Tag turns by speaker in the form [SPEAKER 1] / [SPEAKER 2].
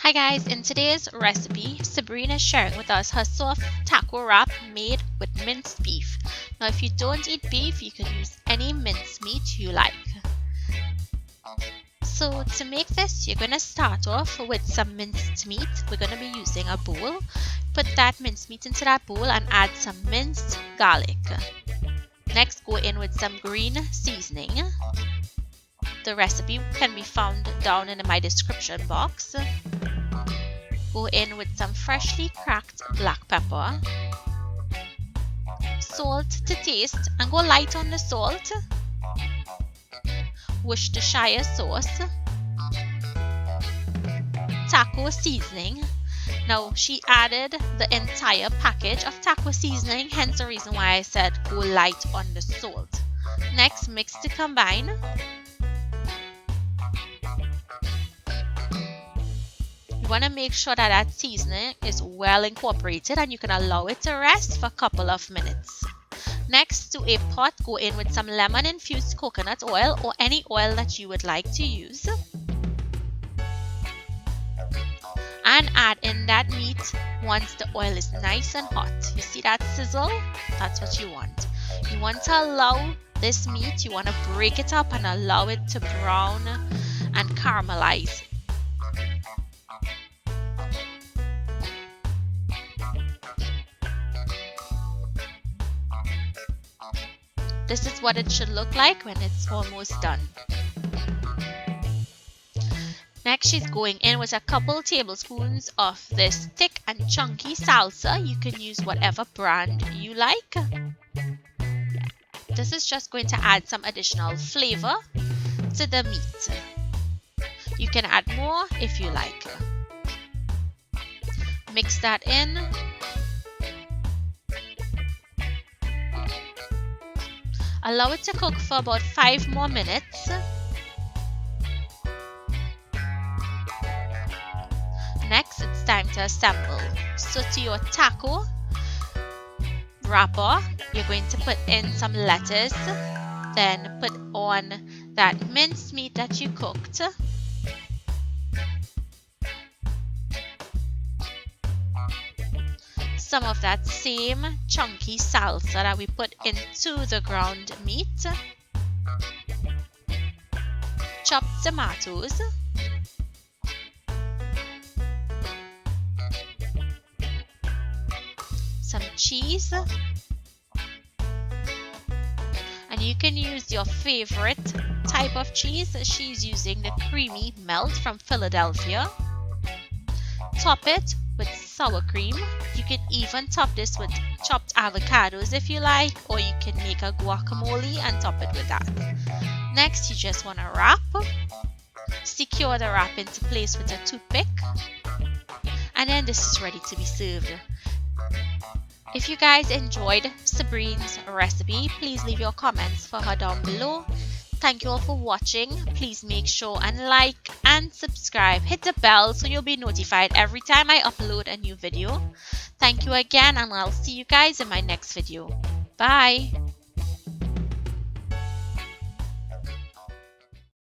[SPEAKER 1] Hi guys, in today's recipe, Sabrina is sharing with us her soft taco wrap made with minced beef. Now if you don't eat beef, you can use any minced meat you like. So to make this, you're going to start off with some minced meat. We're going to be using a bowl. Put that minced meat into that bowl and add some minced garlic. Next, go in with some green seasoning. The recipe can be found down in my description box. Go in with some freshly cracked black pepper, salt to taste, and go light on the salt. Worcestershire sauce, taco seasoning. Now she added the entire package of taco seasoning, hence the reason why I said go light on the salt. Next, mix to combine. You want to make sure that that seasoning is well incorporated and you can allow it to rest for a couple of minutes. Next, to a pot, go in with some lemon infused coconut oil or any oil that you would like to use. And add in that meat once the oil is nice and hot. You see that sizzle? That's what you want. You want to allow this meat, you want to break it up and allow it to brown and caramelize. This is what it should look like when it's almost done. Next, she's going in with a couple tablespoons of this thick and chunky salsa. You can use whatever brand you like. This is just going to add some additional flavor to the meat. You can add more if you like. Mix that in. Allow it to cook for about 5 more minutes. Next, it's time to assemble. So to your taco wrapper, you're going to put in some lettuce, then put on that minced meat that you cooked. Some of that same chunky salsa that we put into the ground meat. Chopped tomatoes. Some cheese. And you can use your favorite type of cheese. She's using the creamy melt from Philadelphia. Top it with sour cream. You can even top this with chopped avocados if you like, or you can make a guacamole and top it with that. Next, you just want to wrap. Secure the wrap into place with a toothpick. And then this is ready to be served. If you guys enjoyed Sabrina's recipe, please leave your comments for her down below. Thank you all for watching. Please make sure and like and subscribe. Hit the bell so you'll be notified every time I upload a new video. Thank you again, and I'll see you guys in my next video. Bye!